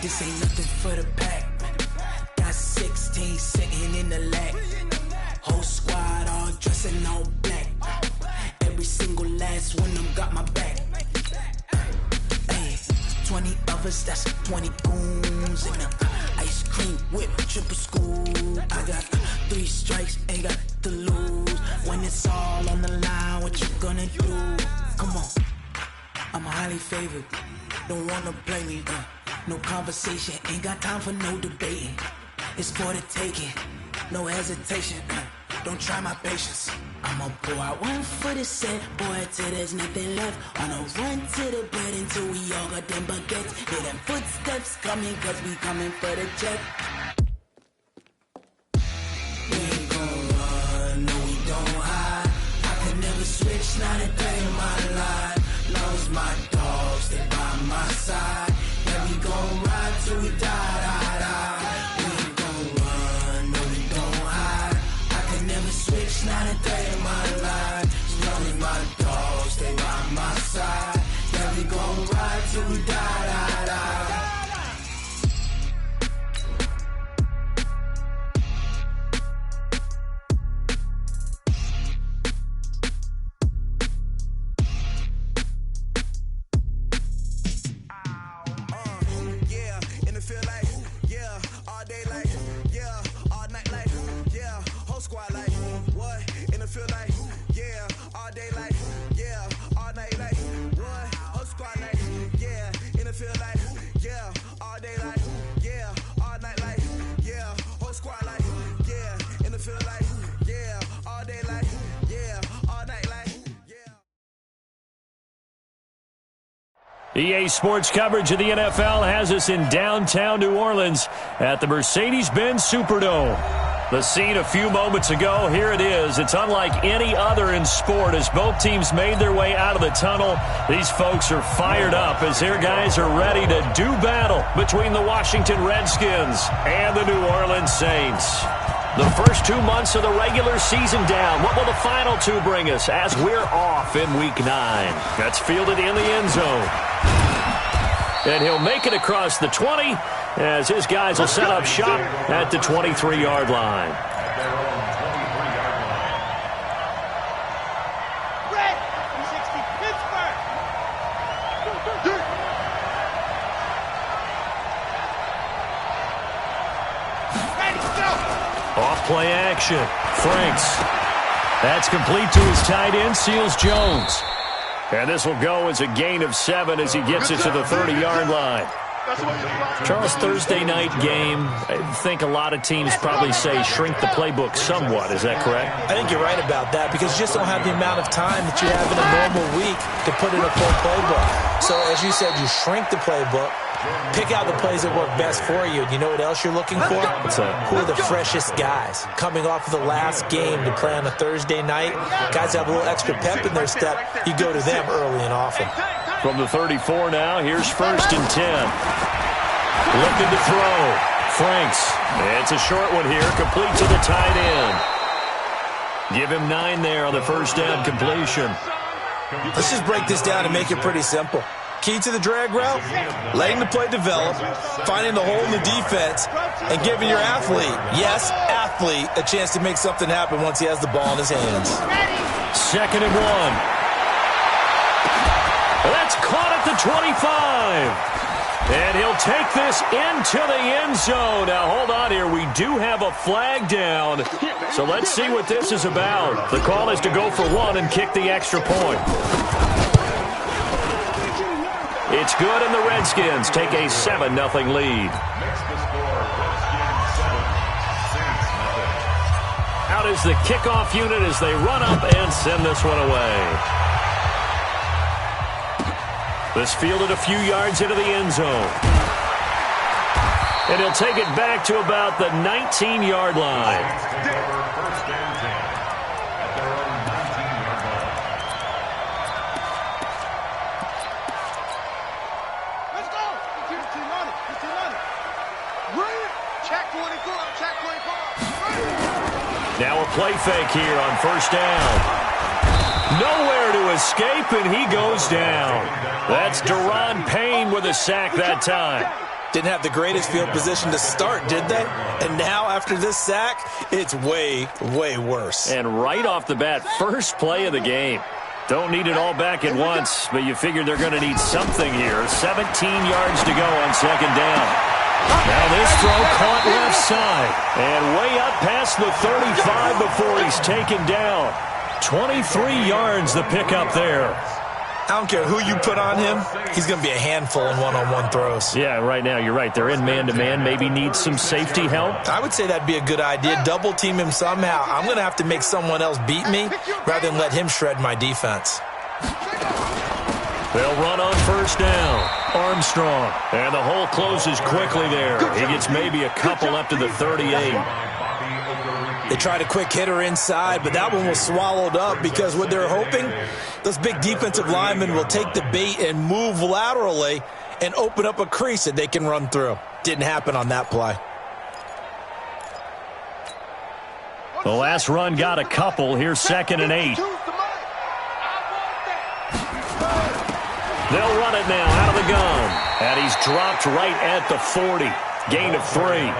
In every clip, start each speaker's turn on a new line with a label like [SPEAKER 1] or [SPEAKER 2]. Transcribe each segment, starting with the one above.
[SPEAKER 1] this ain't nothing for the pack. Got 16 sitting in the lag. Whole squad all dressing all black. Every single last one of them got my back. Hey, 20 of us, that's 20 goons in them. Ice cream whip, triple scoop. I got 3 strikes, ain't got to lose. When it's all on the line, what you gonna do? Come on, I'm highly favored. Don't wanna play me, no conversation, ain't got time for no debating. It's for the taking, no hesitation. Don't try my patience. I'ma pull out one for the set, boy, till there's nothing left. On a run to the bread until we all got them baguettes. Hear them footsteps coming, cause we coming for the jet. We ain't gon' run, no we don't hide. I can never switch, not a day in my life. Long as my dogs, they by my side. Yeah, we gon' ride till we die, die, die. We ain't gon' run, no we don't hide. I can never switch, not a day in my life. As long as my dogs, they by my side. Yeah, we gon' ride till we die, die, die.
[SPEAKER 2] EA Sports coverage of the NFL has us in downtown New Orleans at the Mercedes-Benz Superdome. The scene a few moments ago, here it is. It's unlike any other in sport as both teams made their way out of the tunnel. These folks are fired up as their guys are ready to do battle between the Washington Redskins and the New Orleans Saints. The first 2 months of the regular season down. What will the final 2 bring us as we're off in Week 9? That's fielded in the end zone. And he'll make it across the 20 as his guys will set up shop at the 23-yard line.
[SPEAKER 3] Red, 360, Pittsburgh. Ready, go.
[SPEAKER 2] Off play action. Franks. That's complete to his tight end, Seals Jones. And this will go as a gain of 7 as he gets it to the 30-yard line. Charles, Thursday night game, I think a lot of teams probably say shrink the playbook somewhat. Is that correct?
[SPEAKER 4] I think you're right about that because you just don't have the amount of time that you have in a normal week to put in a full playbook. So, as you said, you shrink the playbook, pick out the plays that work best for you. You know what else you're looking for? Who are the freshest guys? Coming off of the last game to play on a Thursday night, guys have a little extra pep in their step. You go to them early and often.
[SPEAKER 2] From the 34 now, here's 1st and 10. Looking to throw. Franks. It's a short one here, complete to the tight end. Give him 9 there on the first down completion.
[SPEAKER 4] Let's just break this down and make it pretty simple. Key to the drag route, letting the play develop, finding the hole in the defense, and giving your athlete, yes, athlete, a chance to make something happen once he has the ball in his hands.
[SPEAKER 2] 2nd and 1. That's caught at the 25. And he'll take this into the end zone. Now, hold on here. We do have a flag down. So let's see what this is about. The call is to go for 1 and kick the extra point. It's good, and the Redskins take a 7-0 lead. Out is the kickoff unit as they run up and send this one away. This fielded a few yards into the end zone. And he'll take it back to about the 19-yard line.
[SPEAKER 3] Let's go. Check 24. Check 24.
[SPEAKER 2] Now a play fake here on 1st down. Nowhere to escape, and he goes down. That's Deron Payne with a sack that time.
[SPEAKER 4] Didn't have the greatest field position to start, did they? And now, after this sack, it's way, way worse.
[SPEAKER 2] And right off the bat, first play of the game. Don't need it all back at once, but you figure they're going to need something here. 17 yards to go on second down. Now this throw caught left side. And way up past the 35 before he's taken down. 23 yards the pickup there.
[SPEAKER 4] I don't care who you put on him, he's going to be a handful in one-on-one throws.
[SPEAKER 2] Yeah, right now you're right. They're in man-to-man. Maybe need some safety help.
[SPEAKER 4] I would say that'd be a good idea. Double team him somehow. I'm going to have to make someone else beat me rather than let him shred my defense.
[SPEAKER 2] They'll run on first down. Armstrong. And the hole closes quickly there. He gets maybe a couple up to the 38.
[SPEAKER 4] They tried a quick hitter inside, but that one was swallowed up because what they're hoping, those big defensive linemen will take the bait and move laterally and open up a crease that they can run through. Didn't happen on that play.
[SPEAKER 2] The last run got a couple. Here's 2nd and 8. They'll run it now out of the gun. And he's dropped right at the 40. Gain of 3.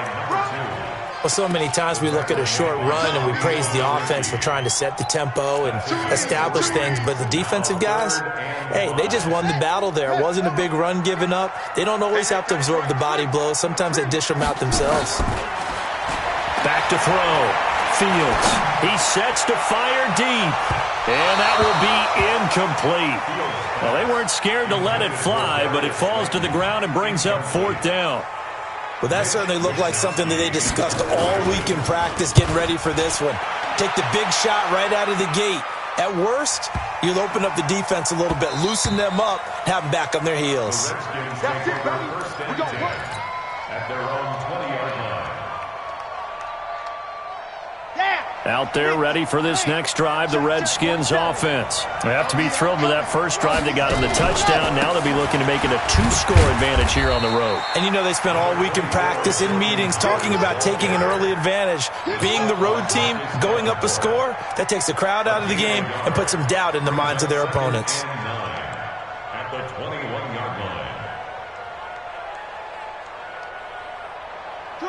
[SPEAKER 4] Well, so many times we look at a short run and we praise the offense for trying to set the tempo and establish things, but the defensive guys, hey, they just won the battle there. It wasn't a big run given up. They don't always have to absorb the body blows. Sometimes they dish them out themselves.
[SPEAKER 2] Back to throw. Fields. He sets to fire deep. And that will be incomplete. Well, they weren't scared to let it fly, but it falls to the ground and brings up 4th down.
[SPEAKER 4] Well, that certainly looked like something that they discussed all week in practice getting ready for this one. Take the big shot right out of the gate. At worst, you'll open up the defense a little bit, loosen them up, have them back on their heels.
[SPEAKER 3] That's it, baby. We got work.
[SPEAKER 5] At their own 20-yard line.
[SPEAKER 2] Out there ready for this next drive, the Redskins offense. They have to be thrilled with that first drive. They got them the touchdown. Now they'll be looking to make it a 2-score advantage here on the road.
[SPEAKER 4] And you know they spent all week in practice, in meetings, talking about taking an early advantage. Being the road team, going up a score, that takes the crowd out of the game and puts some doubt in the minds of their opponents.
[SPEAKER 5] At the 21-yard line.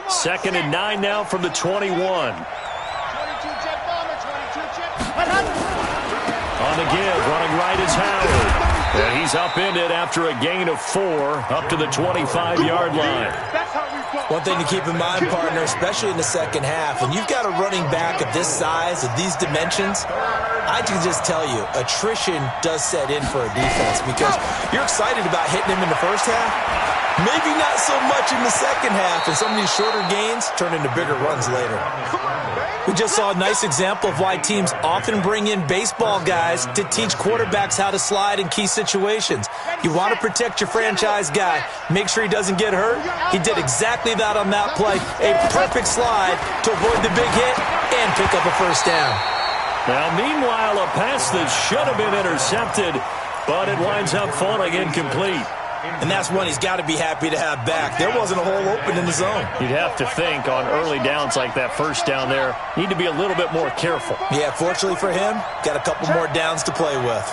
[SPEAKER 2] 2nd and 9 now from the 21. On the give, running right is Howard. And he's upended after a gain of 4 up to the 25-yard line.
[SPEAKER 4] One thing to keep in mind, partner, especially in the second half, when you've got a running back of this size, of these dimensions, I can just tell you, attrition does set in for a defense because you're excited about hitting him in the first half. Maybe not so much in the second half, and some of these shorter gains turn into bigger runs later. We just saw a nice example of why teams often bring in baseball guys to teach quarterbacks how to slide in key situations. You want to protect your franchise guy. Make sure he doesn't get hurt. He did exactly that on that play. A perfect slide to avoid the big hit and pick up a first down.
[SPEAKER 2] Now, meanwhile, a pass that should have been intercepted, but it winds up falling incomplete.
[SPEAKER 4] And that's one he's got to be happy to have back. There wasn't a hole open in the zone.
[SPEAKER 2] You'd have to think on early downs like that first down there, need to be a little bit more careful.
[SPEAKER 4] Yeah, fortunately for him, got a couple more downs to play with.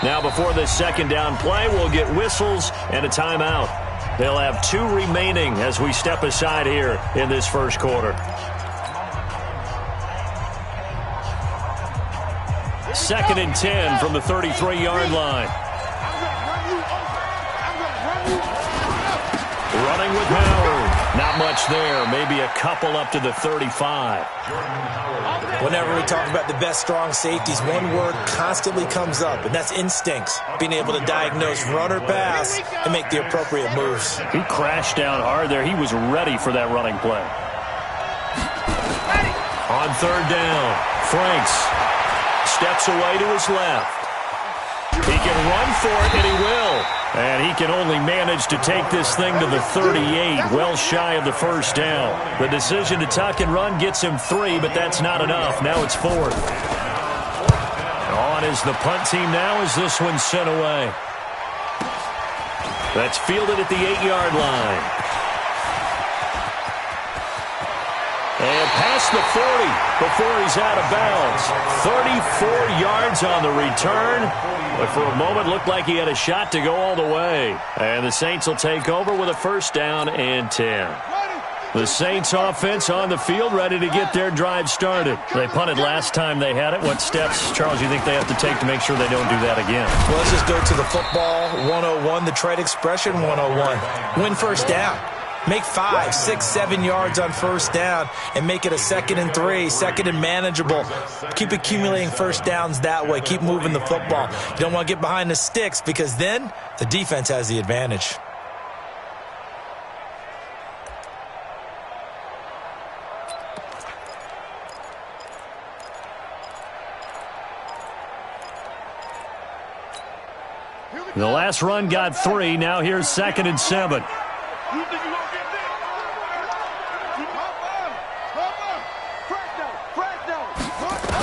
[SPEAKER 2] Now before this second down play, we'll get whistles and a timeout. They'll have 2 remaining as we step aside here in this first quarter. 2nd and 10 from the 33-yard line. Running with Howard. Not much there. Maybe a couple up to the 35.
[SPEAKER 4] Whenever we talk about the best strong safeties, one word constantly comes up, and that's instincts. Being able to diagnose run or pass and make the appropriate moves.
[SPEAKER 2] He crashed down hard there. He was ready for that running play. On 3rd down, Franks steps away to his left. He can run for it, and he will. And he can only manage to take this thing to the 38, well shy of the first down. The decision to tuck and run gets him 3, but that's not enough. Now it's 4th. On is the punt team now as this one's sent away. That's fielded at the 8-yard line. And past the 40 before he's out of bounds. 34 yards on the return. But for a moment, looked like he had a shot to go all the way. And the Saints will take over with a first down and 10. The Saints offense on the field, ready to get their drive started. They punted last time they had it. What steps, Charles, you think they have to take to make sure they don't do that again?
[SPEAKER 4] Well, let's just go to the football 101, the trade expression 101. Win first down. Make 5, 6, 7 yards on first down and make it a 2nd and 3, 2nd and manageable. Keep accumulating first downs that way. Keep moving the football. You don't want to get behind the sticks because then the defense has the advantage.
[SPEAKER 2] The last run got 3. Now here's 2nd and 7.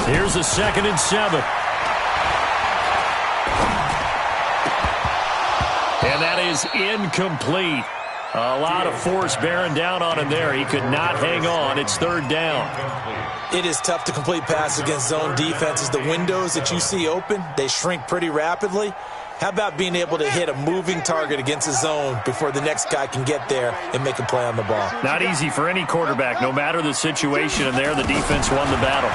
[SPEAKER 2] Here's a 2nd and 7. And that is incomplete. A lot of force bearing down on him there. He could not hang on. It's 3rd down.
[SPEAKER 4] It is tough to complete passes against zone defenses. The windows that you see open, they shrink pretty rapidly. How about being able to hit a moving target against a zone before the next guy can get there and make a play on the ball?
[SPEAKER 2] Not easy for any quarterback, no matter the situation. And there, the defense won the battle.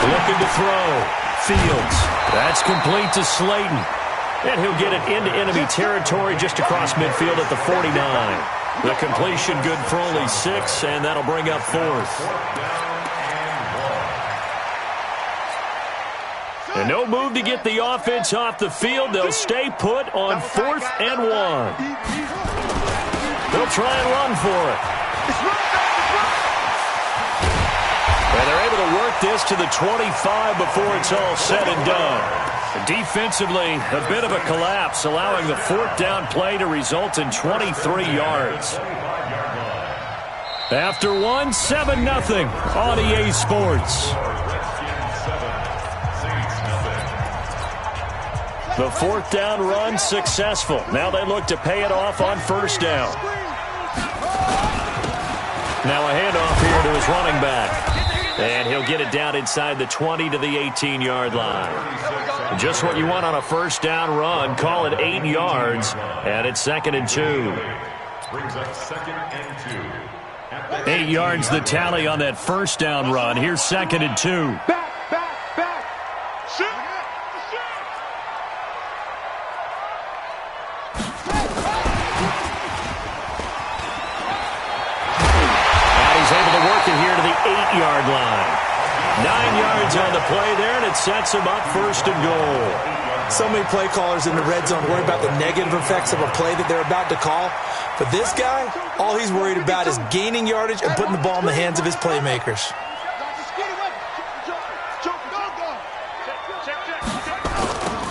[SPEAKER 2] Looking to throw. Fields. That's complete to Slayton. And he'll get it into enemy territory just across midfield at the 49. The completion good for only 6, and that'll bring up 4th. And no move to get the offense off the field. They'll stay put on 4th and 1. They'll try and run for it. And they're able to work this to the 25 before it's all said and done. Defensively, a bit of a collapse, allowing the 4th down play to result in 23 yards. After 1, 7-0 on EA Sports. The 4th down run successful. Now they look to pay it off on 1st down. Now a handoff here to his running back. And he'll get it down inside the 20 to the 18-yard line. Just what you want on a 1st down run. Call it 8 yards. And it's 2nd and 2.
[SPEAKER 5] Brings up 2nd and 2.
[SPEAKER 2] 8 yards the tally on that 1st down run. Here's 2nd and 2. Here to the 8-yard line. 9 yards on the play there, and it sets him up 1st and goal.
[SPEAKER 4] So many play callers in the red zone worry about the negative effects of a play that they're about to call. But this guy, all he's worried about is gaining yardage and putting the ball in the hands of his playmakers.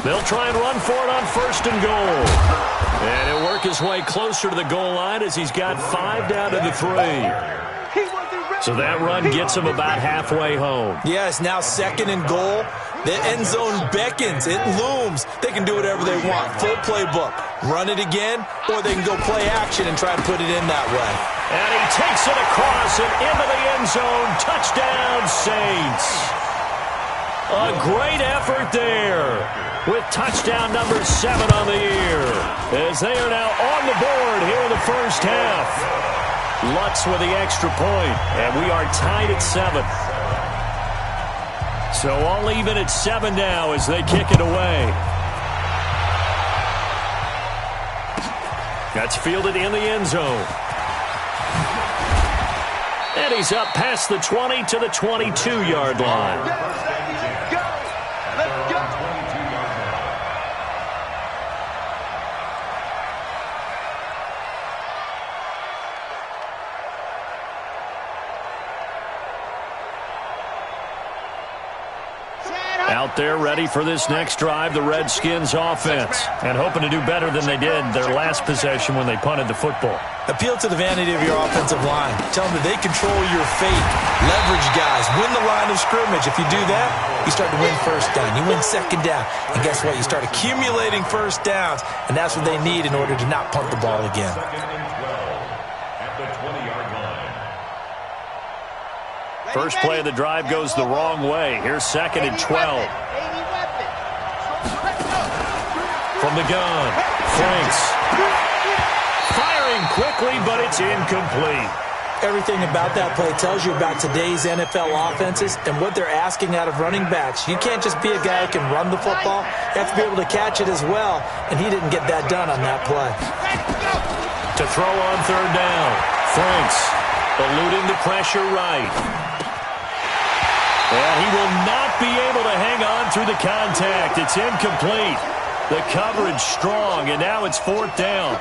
[SPEAKER 2] They'll try and run for it on 1st and goal. And he'll work his way closer to the goal line as he's got 5 down to the 3. So that run gets him about halfway home.
[SPEAKER 4] Yeah, it's now 2nd and goal. The end zone beckons. It looms. They can do whatever they want. Full playbook. Run it again, or they can go play action and try and put it in that way.
[SPEAKER 2] And he takes it across and into the end zone. Touchdown, Saints. A great effort there with touchdown number 7 on the year as they are now on the board here in the 1st half. Lutz with the extra point, and we are tied at 7. So all even at 7 now as they kick it away. That's fielded in the end zone. And he's up past the 20 to the 22-yard line. Out there ready for this next drive, the Redskins offense, and hoping to do better than they did their last possession when they punted the football.
[SPEAKER 4] Appeal to the vanity of your offensive line. Tell them that they control your fate. Leverage guys. Win the line of scrimmage. If you do that, you start to win 1st down. You win 2nd down. And guess what? You start accumulating 1st downs, and that's what they need in order to not punt the ball again.
[SPEAKER 5] At the 20-yard line.
[SPEAKER 2] First play of the drive goes the wrong way. Here's 2nd and 12. From the gun, Franks. Firing quickly, but it's incomplete.
[SPEAKER 4] Everything about that play tells you about today's NFL offenses and what they're asking out of running backs. You can't just be a guy who can run the football. You have to be able to catch it as well, and he didn't get that done on that play.
[SPEAKER 2] To throw on 3rd down, Franks eluding the pressure right. And he will not be able to hang on through the contact. It's incomplete. The coverage strong, and now it's 4th down.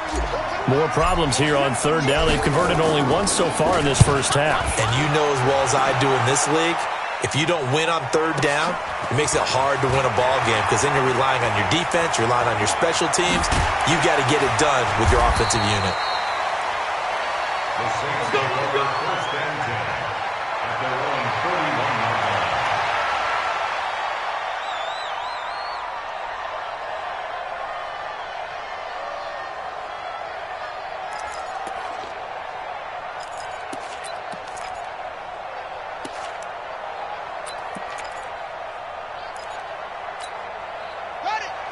[SPEAKER 2] More problems here on 3rd down. They've converted only once so far in this first half.
[SPEAKER 4] And you know as well as I do in this league, if you don't win on 3rd down, it makes it hard to win a ball game because then you're relying on your defense, you're relying on your special teams. You've got to get it done with your offensive unit.
[SPEAKER 5] The Saints go for their 1st and 10 at their own 31-yard line.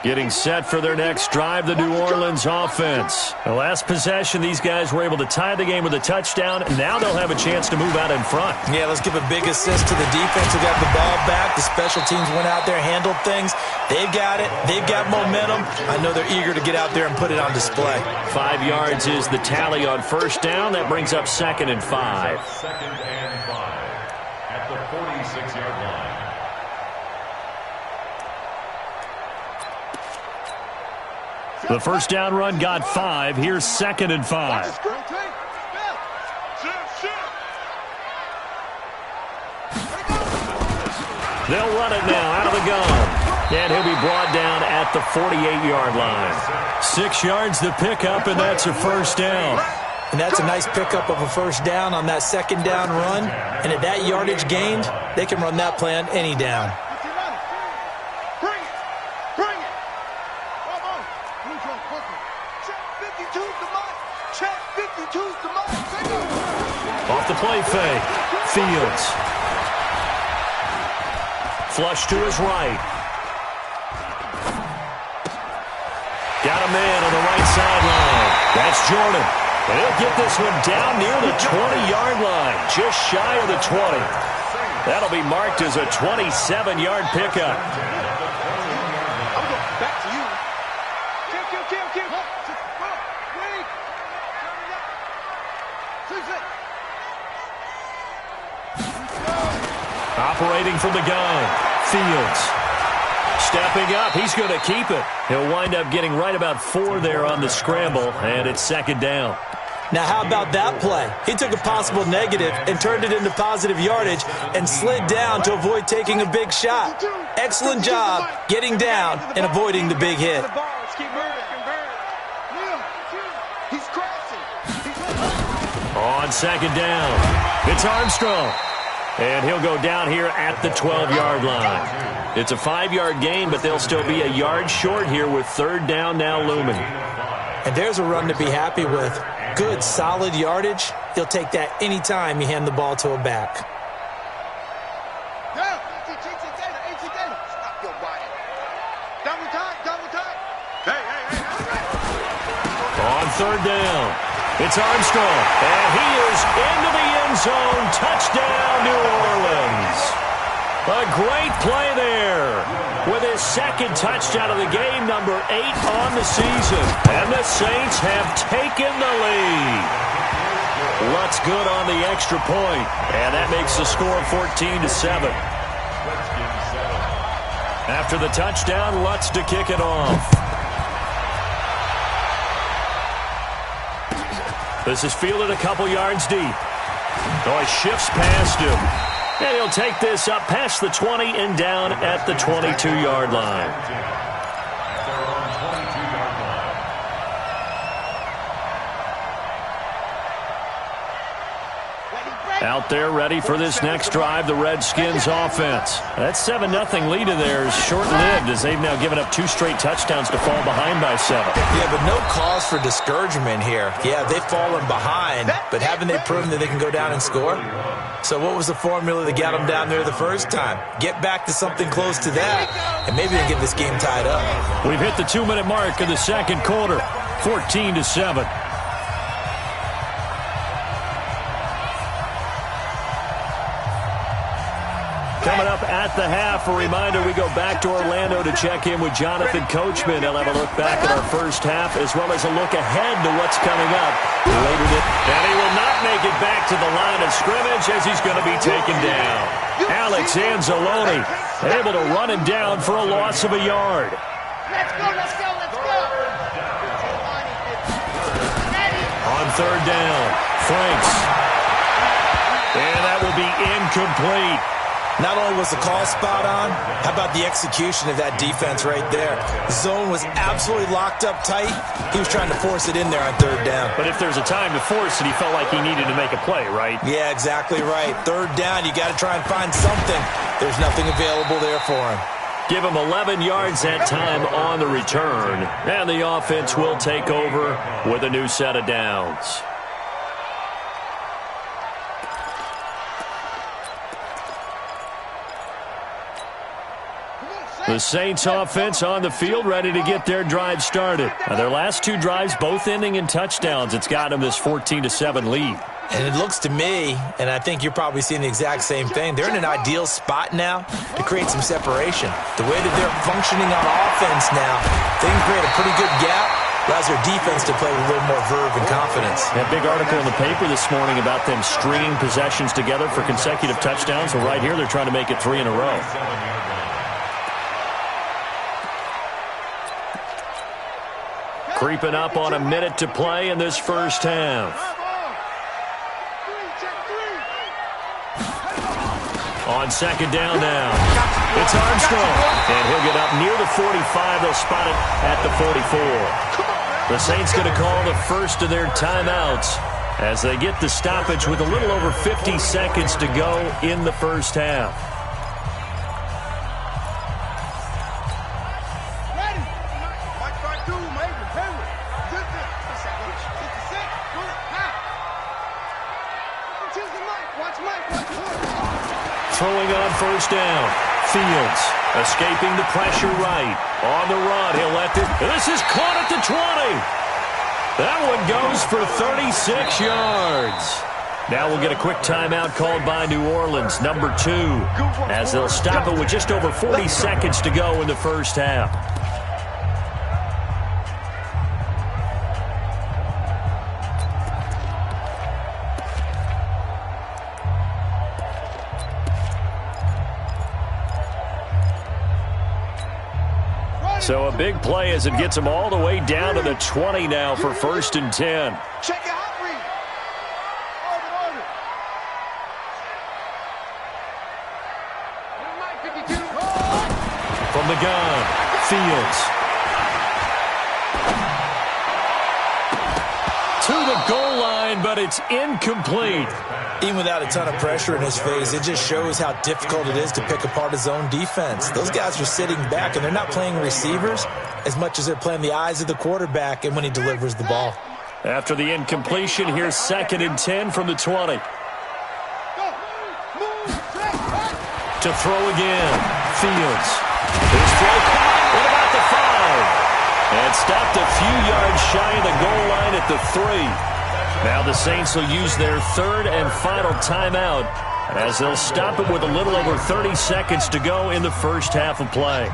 [SPEAKER 2] Getting set for their next drive, the New Orleans offense. The last possession, these guys were able to tie the game with a touchdown, and now they'll have a chance to move out in front.
[SPEAKER 4] Yeah, let's give a big assist to the defense who got the ball back. The special teams went out there, handled things. They've got it. They've got momentum. I know they're eager to get out there and put it on display.
[SPEAKER 2] 5 yards is the tally on 1st down. That brings up 2nd and 5.
[SPEAKER 5] 2nd and 5 at the 46-yard line.
[SPEAKER 2] The 1st down run got 5. Here's 2nd and 5. They'll run it now out of the gun. And he'll be brought down at the 48-yard line. 6 yards to pick up, and that's a 1st down.
[SPEAKER 4] And that's a nice pickup of a 1st down on that 2nd down run. And at that yardage gained, they can run that play on any down.
[SPEAKER 2] Off the play fake. Fields. Flush to his right. Got a man on the right sideline. That's Jordan. And he'll get this one down near the 20-yard line. Just shy of the 20. That'll be marked as a 27-yard pickup.
[SPEAKER 3] Back to you. Kill.
[SPEAKER 2] Operating from the gun. Fields. Stepping up. He's going to keep it. He'll wind up getting right about 4 there on the scramble, and it's 2nd down.
[SPEAKER 4] Now, how about that play? He took a possible negative and turned it into positive yardage and slid down to avoid taking a big shot. Excellent job getting down and avoiding the big hit.
[SPEAKER 2] On 2nd down, it's Armstrong. And he'll go down here at the 12-yard line. It's a 5-yard gain, but they'll still be a yard short here with 3rd down now looming.
[SPEAKER 4] And there's a run to be happy with. Good, solid yardage. He'll take that any time you hand the ball to a back.
[SPEAKER 2] On 3rd down, it's Armstrong. And he is into the end zone. Touchdown, New Orleans. A great play there with his 2nd touchdown of the game, number 8 on the season. And the Saints have taken the lead. Lutz good on the extra point, and that makes the score 14-7. After the touchdown, Lutz to kick it off. This is fielded a couple yards deep. Oh, he shifts past him. And he'll take this up past the 20 and down at the 22-yard line. Out there ready for this next drive, the Redskins offense. That 7-0 lead of theirs short-lived as they've now given up 2 straight touchdowns to fall behind by 7.
[SPEAKER 4] Yeah, but no cause for discouragement here. Yeah, they've fallen behind, but haven't they proven that they can go down and score? So what was the formula that got them down there the first time? Get back to something close to that, and maybe they get this game tied up.
[SPEAKER 2] We've hit the 2-minute mark of the second quarter, 14-7. Coming up at the half, a reminder, we go back to Orlando to check in with Jonathan Coachman. He'll have a look back at our first half as well as a look ahead to what's coming up later. And he will not make it back to the line of scrimmage as he's going to be taken down. Alex Anzalone able to run him down for a loss of a yard.
[SPEAKER 3] Let's go, let's go, let's go.
[SPEAKER 2] On third down, Franks. And that will be incomplete.
[SPEAKER 4] Not only was the call spot on, how about the execution of that defense right there? Zone was absolutely locked up tight. He was trying to force it in there on third down.
[SPEAKER 2] But if there's a time to force it, he felt like he needed to make a play, right?
[SPEAKER 4] Yeah, exactly right. Third down, you got to try and find something. There's nothing available there for him.
[SPEAKER 2] Give him 11 yards that time on the return. And the offense will take over with a new set of downs. The Saints offense on the field ready to get their drive started. Now, their last 2 drives both ending in touchdowns. It's got them this 14-7 lead.
[SPEAKER 4] And it looks to me, and I think you're probably seeing the exact same thing, they're in an ideal spot now to create some separation. The way that they're functioning on offense now, they can create a pretty good gap, allows their defense to play with a little more verve and confidence.
[SPEAKER 2] That big article in the paper this morning about them stringing possessions together for consecutive touchdowns. Well, right here they're trying to make it 3 in a row. Creeping up on a minute to play in this first half. On second down now, it's Armstrong. And he'll get up near the 45. They'll spot it at the 44. The Saints going to call the first of their timeouts as they get the stoppage with a little over 50 seconds to go in the first half. Throwing on first down. Fields escaping the pressure right. On the run, he'll let it. This is caught at the 20. That one goes for 36 yards. Now we'll get a quick timeout called by New Orleans, number 2, as they'll stop it with just over 40 seconds to go in the first half. So a big play as it gets them all the way down to the 20 now for 1st and 10.
[SPEAKER 3] Check it out, read.
[SPEAKER 2] From the gun, Fields. To the goal line, but it's incomplete.
[SPEAKER 4] Even without a ton of pressure in his face, it just shows how difficult it is to pick apart his own defense. Those guys are sitting back, and they're not playing receivers as much as they're playing the eyes of the quarterback and when he delivers the ball.
[SPEAKER 2] After the incompletion, here's 2nd and 10 from the 20. To throw again, Fields. His throw caught. What about the 5? And stopped a few yards shy of the goal line at the 3. Now the Saints will use their 3rd and final timeout as they'll stop it with a little over 30 seconds to go in the first half of play.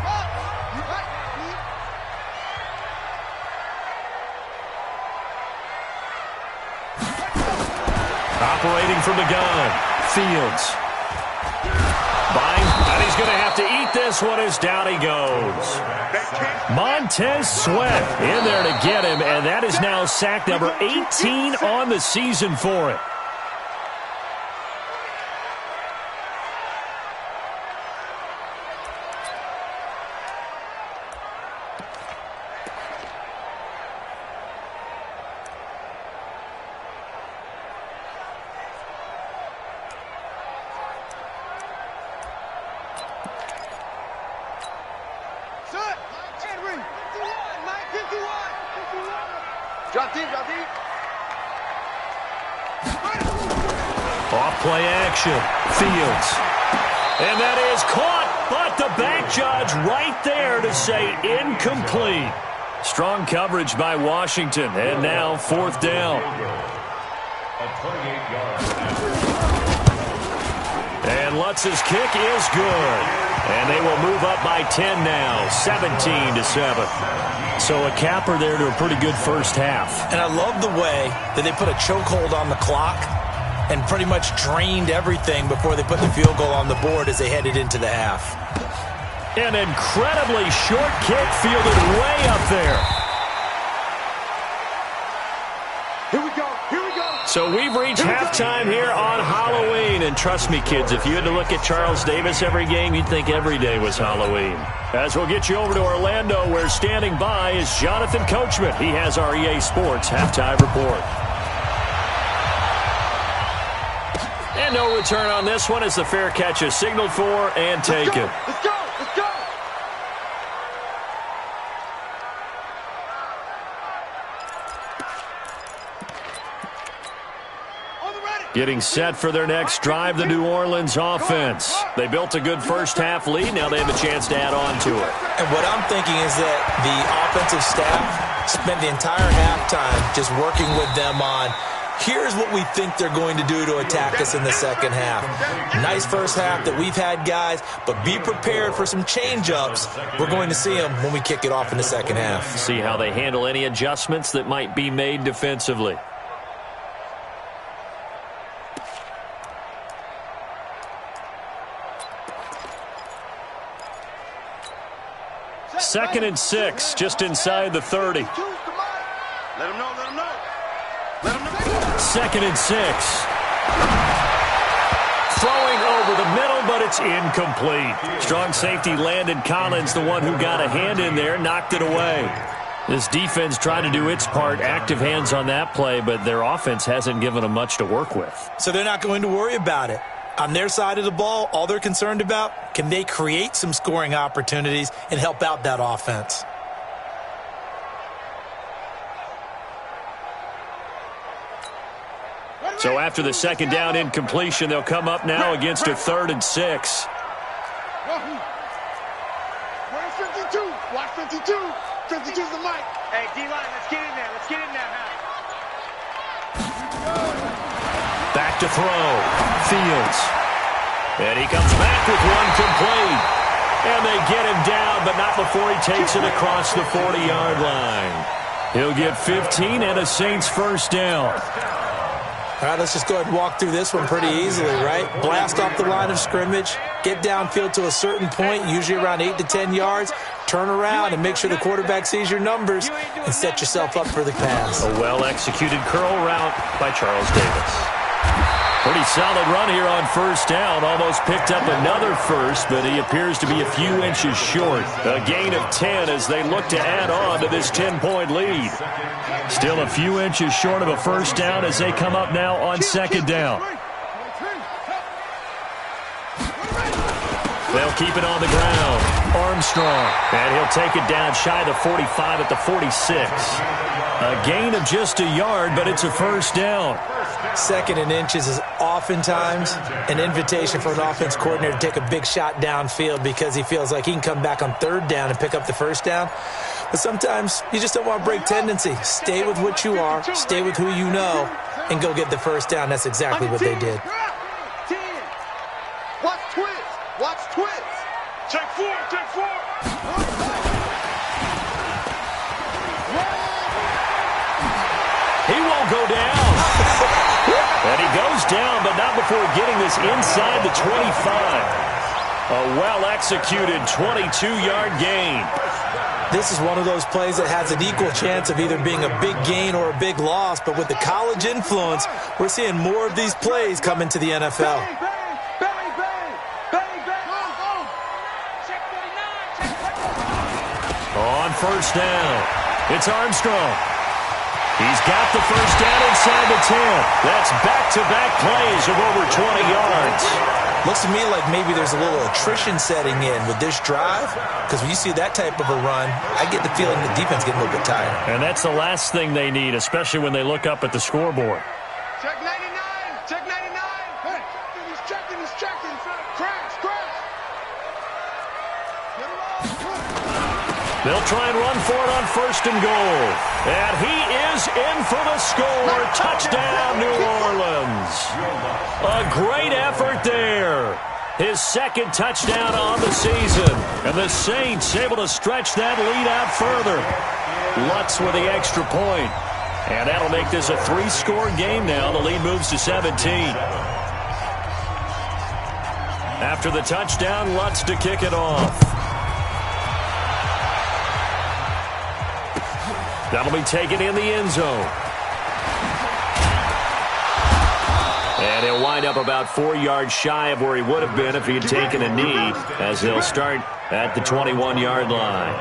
[SPEAKER 2] Operating from the gun, Fields. And he's going to have to eat this one as down he goes. Montez Sweat in there to get him, and that is now sack number 18 on the season for it.
[SPEAKER 3] Drop deep, drop deep.
[SPEAKER 2] Off-play action. Fields. And that is caught, but the back judge right there to say incomplete. Strong coverage by Washington, and now 4th down.
[SPEAKER 5] A 28-yard.
[SPEAKER 2] And Lutz's kick is good. And they will move up by 10 now, 17-7. So a capper there to a pretty good first half.
[SPEAKER 4] And I love the way that they put a chokehold on the clock and pretty much drained everything before they put the field goal on the board as they headed into the half.
[SPEAKER 2] An incredibly short kick fielded way up there.
[SPEAKER 3] Here we go, here we go.
[SPEAKER 2] So we've reached halftime here on Halloween. And trust me, kids, if you had to look at Charles Davis every game, you'd think every day was Halloween. As we'll get you over to Orlando, where standing by is Jonathan Coachman. He has our EA Sports halftime report. And no return on this one as the fair catch is signaled for and taken.
[SPEAKER 3] Let's go, let's go.
[SPEAKER 2] Getting set for their next drive, the New Orleans offense. They built a good first-half lead. Now they have a chance to add on to it.
[SPEAKER 4] And what I'm thinking is that the offensive staff spent the entire halftime just working with them on, here's what we think they're going to do to attack us in the second half. Nice first half that we've had, guys, but be prepared for some change-ups. We're going to see them when we kick it off in the second half.
[SPEAKER 2] See how they handle any adjustments that might be made defensively. Second and 6, just inside the 30.
[SPEAKER 3] Let him know, let him know. Let him know.
[SPEAKER 2] Second and 6. Throwing over the middle, but it's incomplete. Strong safety Landon Collins, the one who got a hand in there, knocked it away. This defense tried to do its part, active hands on that play, but their offense hasn't given them much to work with.
[SPEAKER 4] So they're not going to worry about it. On their side of the ball, all they're concerned about, can they create some scoring opportunities and help out that offense?
[SPEAKER 2] So after the second down incompletion, they'll come up now against a 3rd and 6.
[SPEAKER 3] Where's 52? Watch 52. 52's the mic. Hey, D-line, let's get in there. Let's get in there now.
[SPEAKER 2] Back to throw. Fields. And he comes back with one complete. And they get him down, but not before he takes it across the 40-yard line. He'll get 15 and a Saints first down.
[SPEAKER 4] All right, let's just go ahead and walk through this one pretty easily, right? Blast off the line of scrimmage, get downfield to a certain point, usually around 8 to 10 yards, turn around and make sure the quarterback sees your numbers and set yourself up for the pass.
[SPEAKER 2] A well-executed curl route by Charles Davis. Pretty solid run here on first down. Almost picked up another first, but he appears to be a few inches short. A gain of 10 as they look to add on to this 10-point lead. Still a few inches short of a first down as they come up now on second down. They'll keep it on the ground. Armstrong. And he'll take it down shy of the 45 at the 46. A gain of just a yard, but it's a first down.
[SPEAKER 4] Second and inches is oftentimes an invitation for an offense coordinator to take a big shot downfield because he feels like he can come back on third down and pick up the first down. But sometimes you just don't want to break tendency. Stay with what you are, stay with who you know, and go get the first down. That's exactly what they did.
[SPEAKER 3] 10. Watch twist. Watch twist. Check 4. Check 4.
[SPEAKER 2] He won't go down. And he goes down, but not before getting this inside the 25. A well-executed 22-yard gain.
[SPEAKER 4] This is one of those plays that has an equal chance of either being a big gain or a big loss, but with the college influence, we're seeing more of these plays come into the NFL.
[SPEAKER 3] Bang, bang, bang, bang, bang. Go. Check 49.
[SPEAKER 2] On first down, it's Armstrong. He's got the first down inside the 10. That's back-to-back plays of over 20 yards.
[SPEAKER 4] Looks to me like maybe there's a little attrition setting in with this drive, because when you see that type of a run, I get the feeling the defense getting a little bit tired.
[SPEAKER 2] And that's the last thing they need, especially when they look up at the scoreboard.
[SPEAKER 3] Check 99! Check 99! Hey, he's checking, he's checking. Crash, crash!
[SPEAKER 2] They'll try and run for it on 1st and goal. And he is in for the score. Touchdown, New Orleans. A great effort there. His 2nd touchdown on the season. And the Saints able to stretch that lead out further. Lutz with the extra point. And that'll make this a 3-score game now. The lead moves to 17. After the touchdown, Lutz to kick it off. That'll be taken in the end zone. And he'll wind up about 4 yards shy of where he would have been if he had taken a knee, as they'll start at the 21-yard line.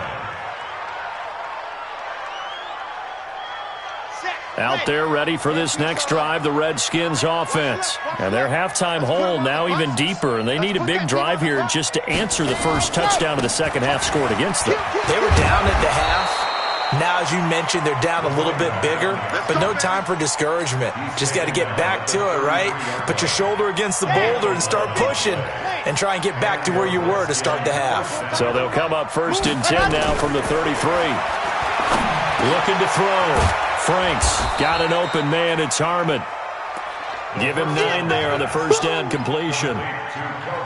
[SPEAKER 2] Out there ready for this next drive, the Redskins offense. And their halftime hole now even deeper, and they need a big drive here just to answer the first touchdown of the second half scored against them.
[SPEAKER 4] They were down at the half. Now, as you mentioned, they're down a little bit bigger, but no time for discouragement. Just got to get back to it, right? Put your shoulder against the boulder and start pushing and try and get back to where you were to start the half.
[SPEAKER 2] So they'll come up 1st and 10 now from the 33. Looking to throw. Franks got an open man. It's Harmon. Give him 9 there on the first down completion.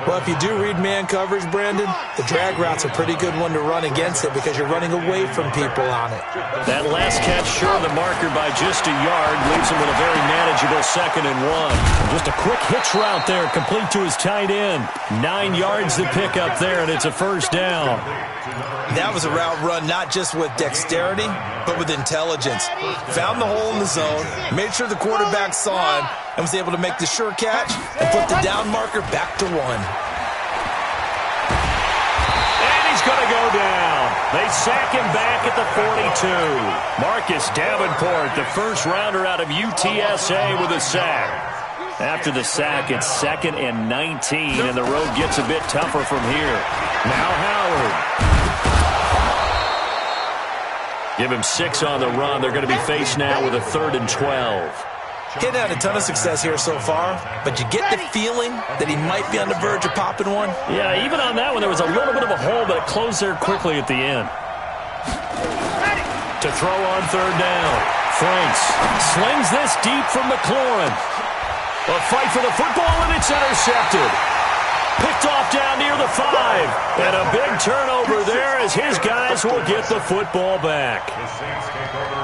[SPEAKER 4] Well, if you do read man coverage, Brandon, the drag route's a pretty good one to run against it because you're running away from people on it.
[SPEAKER 2] That last catch short of the marker by just a yard leaves him with a very manageable 2nd and 1. Just a quick hitch route there, complete to his tight end. 9 yards to pick up there, and it's a first down.
[SPEAKER 4] That was a route run not just with dexterity, but with intelligence. Found the hole in the zone, made sure the quarterback saw him, and was able to make the sure catch and put the down marker back to 1.
[SPEAKER 2] And he's going to go down. They sack him back at the 42. Marcus Davenport, the first rounder out of UTSA with a sack. After the sack, it's 2nd and 19, and the road gets a bit tougher from here. Now Howard. Give him 6 on the run. They're going to be faced now with a 3rd and 12.
[SPEAKER 4] He's had a ton of success here so far, but you get the feeling that he might be on the verge of popping one.
[SPEAKER 2] Yeah, even on that one, there was a little bit of a hole, but it closed there quickly at the end. To throw on 3rd down. Franks slings this deep from McLaurin. A fight for the football, and it's intercepted. Picked off down near the 5. And a big turnover there as his guys will get the football back.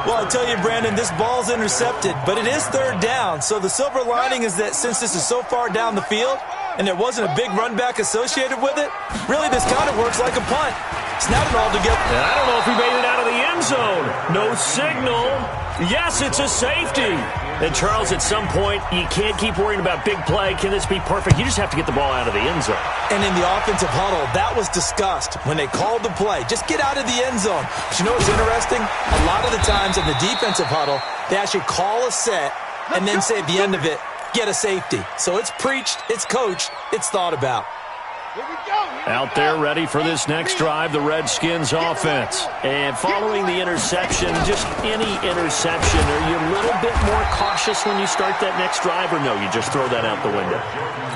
[SPEAKER 4] Well, I tell you, Brandon, this ball's intercepted, but it is 3rd down. So the silver lining is that since this is so far down the field and there wasn't a big run back associated with it, really this kind of works like a punt. Snap it all together.
[SPEAKER 2] And I don't know if he made it out of the end zone. No signal. Yes, it's a safety. And, Charles, at some point, you can't keep worrying about big play. Can this be perfect? You just have to get the ball out of the end zone.
[SPEAKER 4] And in the offensive huddle, that was discussed when they called the play. Just get out of the end zone. But you know what's interesting? A lot of the times in the defensive huddle, they actually call a set and then say at the end of it, get a safety. So it's preached, it's coached, it's thought about.
[SPEAKER 2] Out there ready for this next drive, the Redskins offense. And following the interception, just any interception, are you a little bit more cautious when you start that next drive, or no, you just throw that out the window?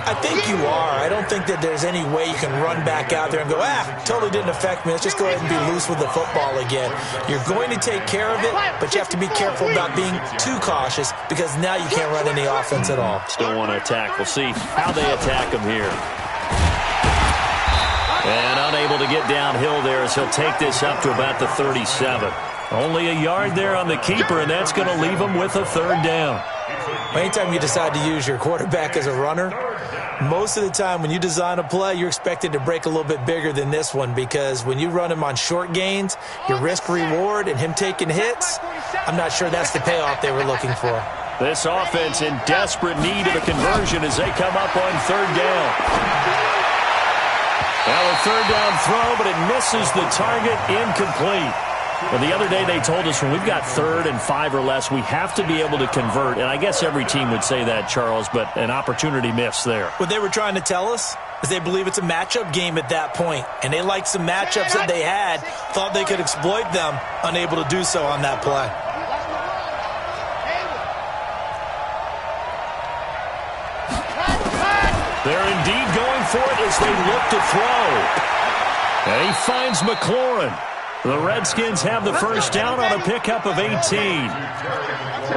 [SPEAKER 4] I think you are. I don't think that there's any way you can run back out there and go, totally didn't affect me. Let's just go ahead and be loose with the football again. You're going to take care of it, but you have to be careful about being too cautious because now you can't run any offense at all.
[SPEAKER 2] Still want to attack. We'll see how they attack him here. And unable to get downhill there as he'll take this up to about the 37. Only a yard there on the keeper, and that's going to leave him with a 3rd down.
[SPEAKER 4] Anytime you decide to use your quarterback as a runner, most of the time when you design a play, you're expected to break a little bit bigger than this one because when you run him on short gains, your risk-reward and him taking hits, I'm not sure that's the payoff they were looking for.
[SPEAKER 2] This offense in desperate need of a conversion as they come up on 3rd down. Now a 3rd down throw, but it misses the target, incomplete. Well, the other day they told us when we've got 3rd and 5 or less, we have to be able to convert. And I guess every team would say that, Charles, but an opportunity missed there.
[SPEAKER 4] What they were trying to tell us is they believe it's a matchup game at that point. And they liked some matchups that they had, thought they could exploit them, unable to do so on that play.
[SPEAKER 2] They're indeed going for it as they look to throw. And he finds McLaurin. The Redskins have the first down on a pickup of 18.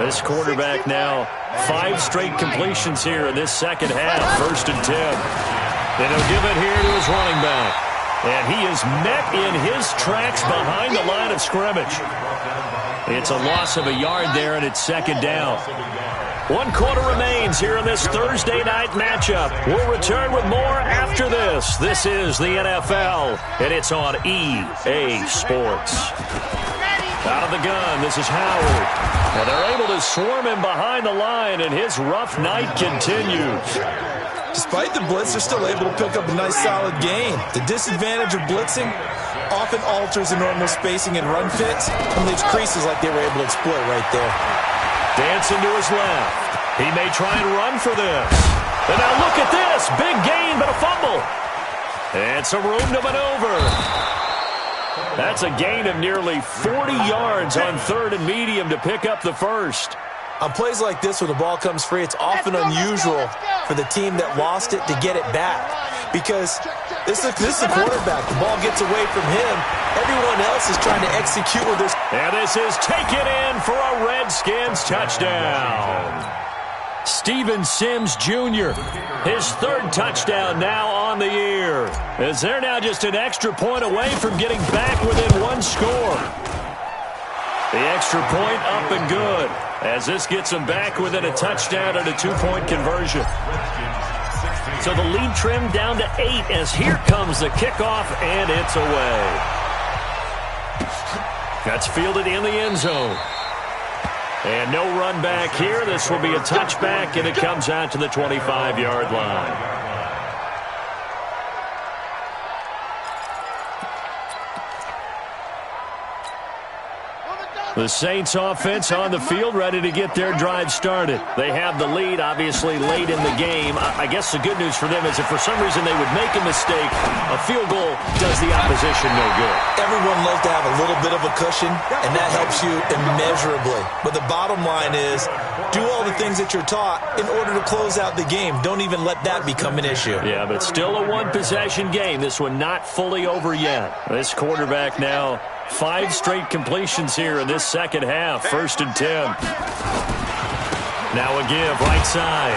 [SPEAKER 2] This quarterback now 5 straight completions here in this second half. 1st and 10. And he'll give it here to his running back. And he is met in his tracks behind the line of scrimmage. It's a loss of a yard there, and it's 2nd down. 1 quarter remains here in this Thursday night matchup. We'll return with more after this. This is the NFL, and it's on EA Sports. Out of the gun, this is Howard. And they're able to swarm him behind the line, and his rough night continues.
[SPEAKER 4] Despite the blitz, they're still able to pick up a nice, solid gain. The disadvantage of blitzing often alters the normal spacing and run fits and leaves creases like they were able to exploit right there.
[SPEAKER 2] Dancing to his left. He may try and run for this. And now look at this. Big gain, but a fumble. It's a room to maneuver. That's a gain of nearly 40 yards on 3rd and medium to pick up the first.
[SPEAKER 4] On plays like this, when the ball comes free, it's often unusual for the team that lost it to get it back. Because this is the quarterback. The ball gets away from him. Everyone else is trying to execute with their...
[SPEAKER 2] And this is taken in for a Redskins touchdown. Steven Sims Jr., his 3rd touchdown now on the year. As they're now just an extra point away from getting back within 1 score. The extra point up and good, as this gets them back within a touchdown and a 2-point conversion. So the lead trimmed down to 8 as here comes the kickoff, and it's away. That's fielded in the end zone. And no run back here. This will be a touchback, and it comes out to the 25-yard line. The Saints offense on the field, ready to get their drive started. They have the lead, obviously, late in the game. I guess the good news for them is if for some reason they would make a mistake, a field goal does the opposition no good.
[SPEAKER 4] Everyone loves to have a little bit of a cushion, and that helps you immeasurably. But the bottom line is, do all the things that you're taught in order to close out the game. Don't even let that become an issue.
[SPEAKER 2] Yeah, but still a 1-possession game. This one not fully over yet. This quarterback now 5 straight completions here in this second half. 1st and 10. Now a give right side.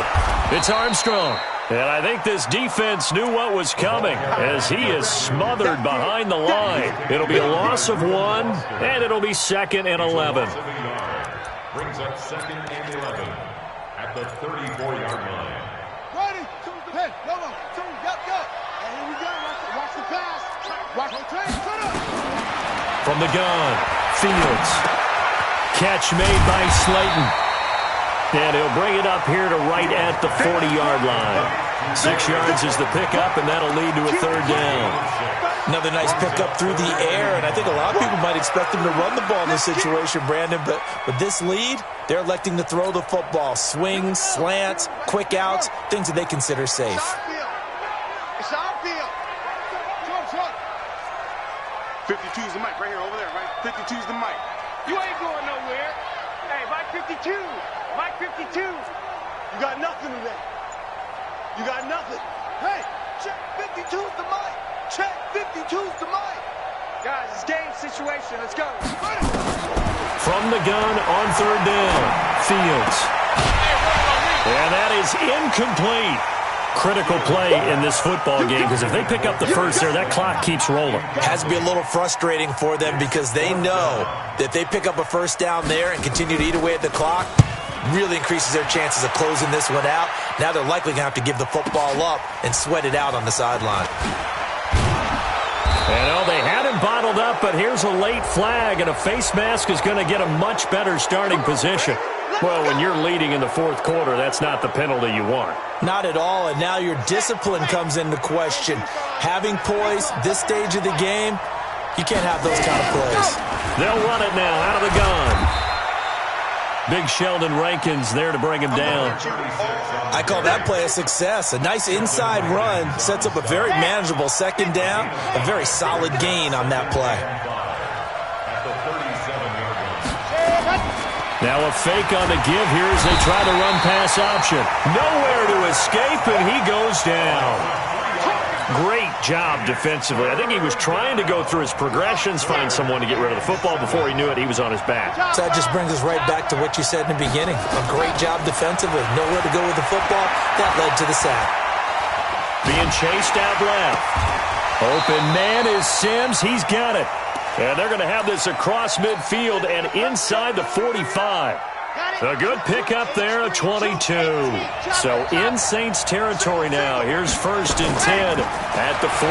[SPEAKER 2] It's Armstrong. And I think this defense knew what was coming as he is smothered behind the line. It'll be a loss of 1, and it'll be 2nd and 11.
[SPEAKER 5] Brings up 2nd and 11 at the 34-yard line.
[SPEAKER 3] Ready? Hey, go. Yep. And here we go. Watch the pass. Watch the train. Shut up.
[SPEAKER 2] From the gun, Fields. Catch made by Slayton. And he'll bring it up here to right at the 40-yard line. 6 yards is the pickup, and that'll lead to a 3rd down.
[SPEAKER 4] Another nice pickup through the air, and I think a lot of people might expect them to run the ball in this situation, Brandon, but with this lead, they're electing to throw the football. Swings, slants, quick outs, things that they consider safe.
[SPEAKER 3] It's our field. 52's the mic right here, over there, right? 52's the mic. You ain't going nowhere. Hey, Mike 52. Mike 52. You got nothing today. You got nothing. Hey, check 52's the mic. Check 52's the mic. Guys, it's game situation. Let's go.
[SPEAKER 2] From the gun on 3rd down, Fields. And that is incomplete. Critical play in this football game because if they pick up the first there, that clock keeps rolling.
[SPEAKER 4] Has to be a little frustrating for them because they know that they pick up a first down there and continue to eat away at the clock, really increases their chances of closing this one out. Now they're likely going to have to give the football up and sweat it out on the sideline.
[SPEAKER 2] And they had him bottled up, but here's a late flag, and a face mask is going to get a much better starting position. Well, when you're leading in the 4th quarter, that's not the penalty you want.
[SPEAKER 4] Not at all, and now your discipline comes into question. Having poise this stage of the game, You can't have those kind of plays.
[SPEAKER 2] They'll run it now out of the gun. Big Sheldon Rankins there to bring him down.
[SPEAKER 4] I call that play a success. A nice inside run sets up a very manageable second down. A very solid gain on that play.
[SPEAKER 2] Now a fake on the give here as they try the run pass option. Nowhere to escape, and he goes down. Great job defensively. I think he was trying to go through his progressions, find someone to get rid of the football. Before he knew it, he was on his back.
[SPEAKER 4] So that just brings us right back to what you said in the beginning. A great job defensively. Nowhere to go with the football. That led to the sack.
[SPEAKER 2] Being chased out left. Open man is Sims. He's got it. And they're going to have this across midfield and inside the 45. A good pickup there, a 22. So in Saints territory now. Here's 1st and 10 at the 43.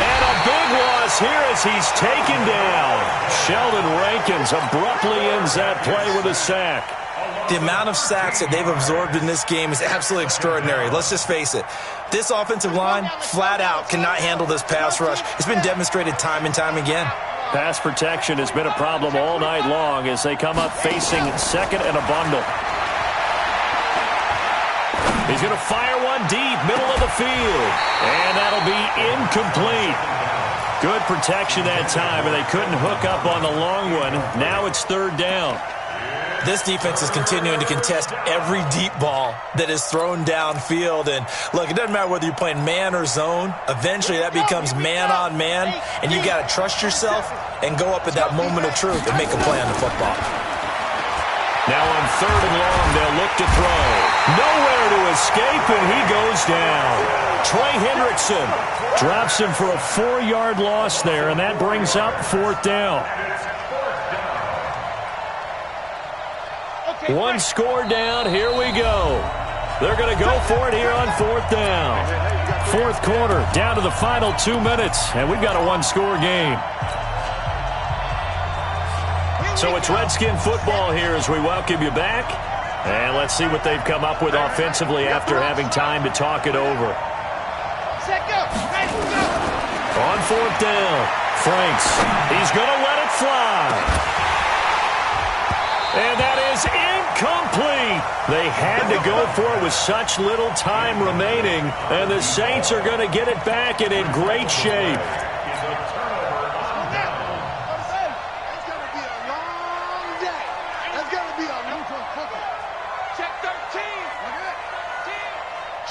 [SPEAKER 2] And a big loss here as he's taken down. Sheldon Rankins abruptly ends that play with a sack.
[SPEAKER 4] The amount of sacks that they've absorbed in this game is absolutely extraordinary. Let's just face it. This offensive line, flat out, cannot handle this pass rush. It's been demonstrated time and time again.
[SPEAKER 2] Pass protection has been a problem all night long as they come up facing second and a bundle. He's going to fire one deep, middle of the field. And that'll be incomplete. Good protection that time, and they couldn't hook up on the long one. Now it's 3rd down.
[SPEAKER 4] This defense is continuing to contest every deep ball that is thrown downfield. And, look, it doesn't matter whether you're playing man or zone. Eventually, that becomes man-on-man, and you got to trust yourself and go up at that moment of truth and make a play on the football.
[SPEAKER 2] Now on 3rd and long, they'll look to throw. Nowhere to escape, and he goes down. Trey Hendrickson drops him for a 4-yard loss there, and that brings up 4th down. One score down. Here we go. They're going to go for it here on 4th down. 4th quarter, down to the final 2 minutes, and we've got a 1-score game. So it's Redskin football here as we welcome you back. And let's see what they've come up with offensively after having time to talk it over. On 4th down, Franks. He's going to let it fly. And that is incomplete. They had to go for it with such little time remaining, and the Saints are going to get it back and in great shape.
[SPEAKER 3] It's going to be a long day. It's going to be a neutral football. Check 13.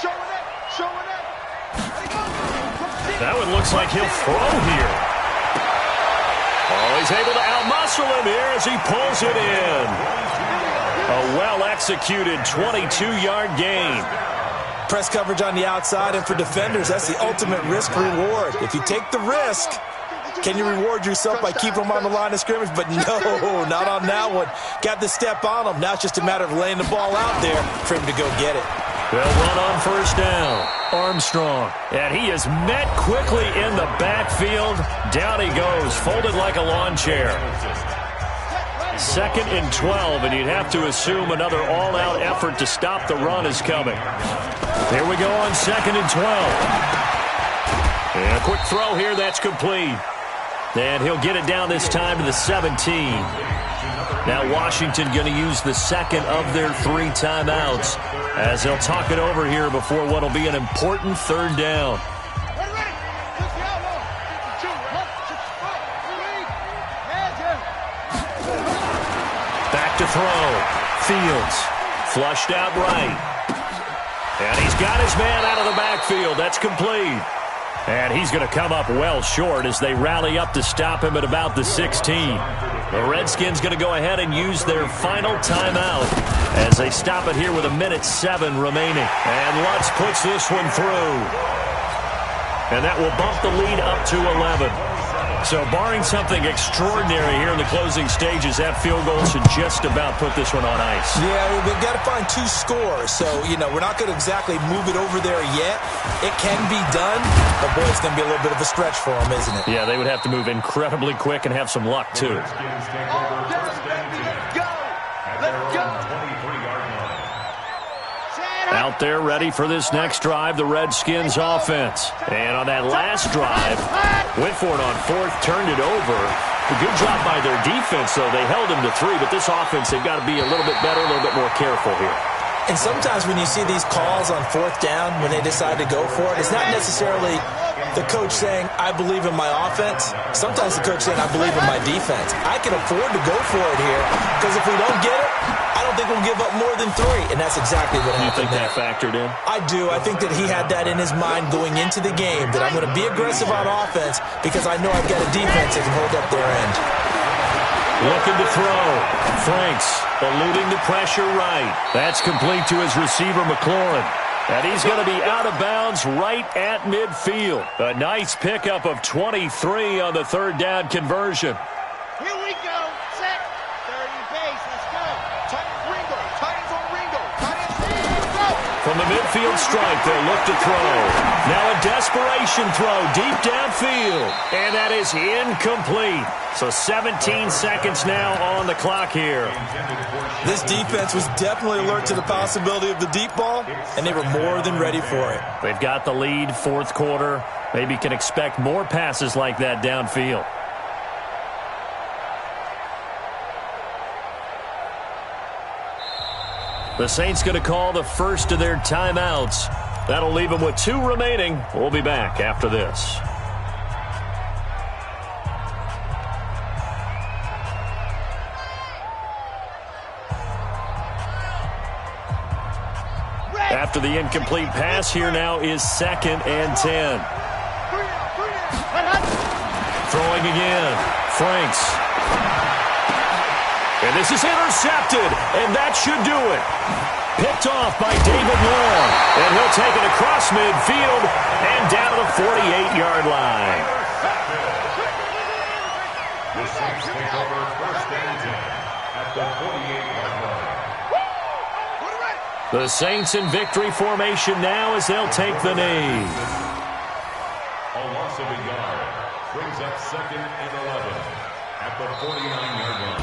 [SPEAKER 3] Showing up.
[SPEAKER 2] That one looks like he'll throw here. Oh, he's able to out-muscle him here as he pulls it in. A well-executed 22-yard gain.
[SPEAKER 4] Press coverage on the outside, and for defenders, that's the ultimate risk-reward. If you take the risk, can you reward yourself by keeping them on the line of scrimmage? But no, not on that one. Got the step on him. Now it's just a matter of laying the ball out there for him to go get it.
[SPEAKER 2] They'll run on 1st down. Armstrong. And he is met quickly in the backfield. Down he goes, folded like a lawn chair. 2nd and 12, and you'd have to assume another all-out effort to stop the run is coming. Here we go on 2nd and 12. And a quick throw here, that's complete. And he'll get it down this time to the 17. Now Washington going to use the second of their 3 timeouts as they'll talk it over here before what will be an important 3rd down. Back to throw. Fields flushed out right. And he's got his man out of the backfield. That's complete. And he's going to come up well short as they rally up to stop him at about the 16. The Redskins going to go ahead and use their final timeout as they stop it here with 1:07 remaining. And Lutz puts this one through. And that will bump the lead up to 11. So barring something extraordinary here in the closing stages, that field goal should just about put this one on ice.
[SPEAKER 4] Yeah, we've got to find 2 scores. So, we're not going to exactly move it over there yet. It can be done, but, boy, it's going to be a little bit of a stretch for them, isn't it?
[SPEAKER 2] Yeah, they would have to move incredibly quick and have some luck, too. out there ready for this next drive, the Redskins offense. And on that last drive, went for it on fourth, turned it over. A good job by their defense, though. They held him to 3, but this offense, they've got to be a little bit better, a little bit more careful here.
[SPEAKER 4] And sometimes when you see these calls on fourth down, when they decide to go for it, it's not necessarily the coach saying, I believe in my offense. Sometimes the coach saying, I believe in my defense. I can afford to go for it here because if we don't get it, I don't think we'll give up more than 3. And that's exactly what happened.
[SPEAKER 2] You think that factored in?
[SPEAKER 4] I do. I think that he had that in his mind going into the game, that I'm going to be aggressive on offense because I know I've got a defense that can hold up their end.
[SPEAKER 2] Looking to throw. Franks eluding the pressure right. That's complete to his receiver, McLaurin. And he's going to be out of bounds right at midfield. A nice pickup of 23 on the third down conversion.
[SPEAKER 6] Here we go. Set. 30 base. Let's go. Ringo. Titans on Ringo. Titans. Go.
[SPEAKER 2] From the midfield stripe, they'll look to throw. Now a desperation throw deep downfield. And that is incomplete. So 17 seconds now on the clock here.
[SPEAKER 4] This defense was definitely alert to the possibility of the deep ball, and they were more than ready for it.
[SPEAKER 2] They've got the lead, fourth quarter. Maybe can expect more passes like that downfield. The Saints going to call the first of their timeouts. That'll leave them with 2 remaining. We'll be back after this. After the incomplete pass, here now is 2nd and 10. Throwing again. Franks. And this is intercepted, and that should do it. Picked off by David Long, and he'll take it across midfield and down to the 48-yard line.
[SPEAKER 5] The Saints take over 1st and 10 at the 48-yard line.
[SPEAKER 2] The Saints in victory formation now as they'll take the knee.
[SPEAKER 5] A loss of a yard brings up 2nd and 11 at the 49-yard line.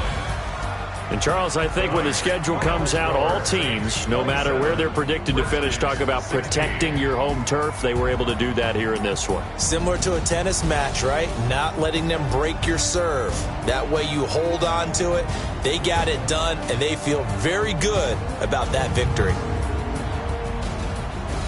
[SPEAKER 2] And, Charles, I think when the schedule comes out, all teams, no matter where they're predicted to finish, talk about protecting your home turf. They were able to do that here in this one.
[SPEAKER 4] Similar to a tennis match, right? Not letting them break your serve. That way you hold on to it. They got it done, and they feel very good about that victory.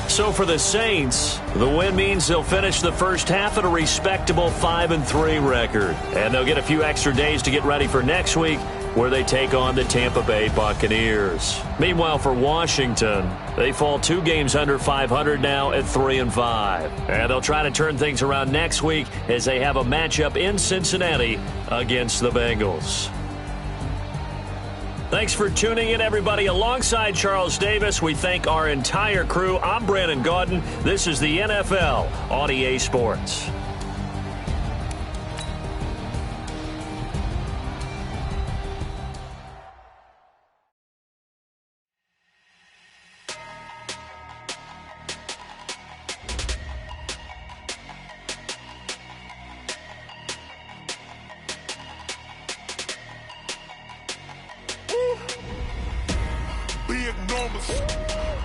[SPEAKER 2] So for the Saints, the win means they'll finish the first half at a respectable 5-3 record. And they'll get a few extra days to get ready for next week, where they take on the Tampa Bay Buccaneers. Meanwhile, for Washington, they fall 2 games under 500 now at 3-5. And they'll try to turn things around next week as they have a matchup in Cincinnati against the Bengals. Thanks for tuning in, everybody. Alongside Charles Davis, we thank our entire crew. I'm Brandon Gaudin. This is the NFL on EA Sports.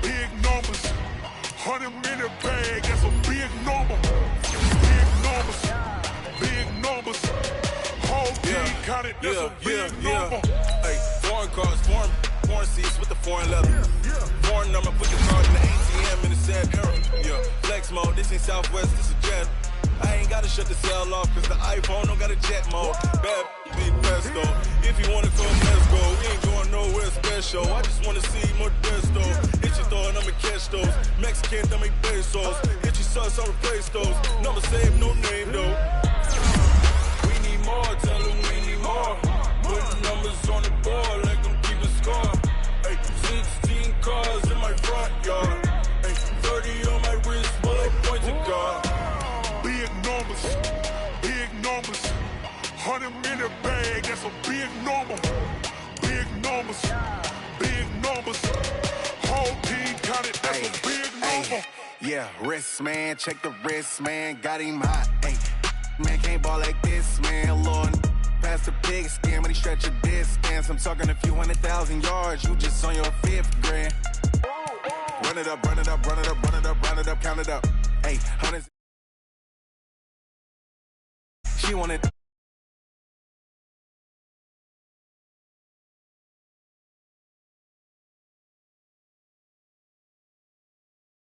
[SPEAKER 7] Big numbers, 100-minute bag, that's a big number. Big numbers, whole team counted, that's a big number.
[SPEAKER 8] Hey, foreign cars, foreign seats with the foreign leather. Foreign number, put the card in the ATM in the sad era. Yeah, flex mode, this ain't Southwest, this is jet. I ain't gotta shut the cell off, cause the iPhone don't got a jet mode. Bad be presto. If you wanna go, let's go. We ain't going nowhere special. I just wanna see more Modesto. Hit your throw and I'ma catch those. Mexican, dummy pesos. Hit your sauce, I'll replace those. Number save, no name though. We need more, tell them we need more. Put numbers on the board, like I'm keeping score. Hey, 16 cars in my front yard. Hey, 30 on my wrist, but I point to God.
[SPEAKER 7] Big numbers, 100-minute bag, that's a big number. Big numbers, whole team counted, that's a big number.
[SPEAKER 9] Yeah, wrist man, check the wrist man, got him hot. Ay, man can't ball like this, man. Lord, past the pig skin, when he stretch a distance. I'm talking a few 100,000 yards, you just on your 5th grand. Run run it up, run it up, run it up, run it up, run it up, count it up. Hey, hundreds. She want it.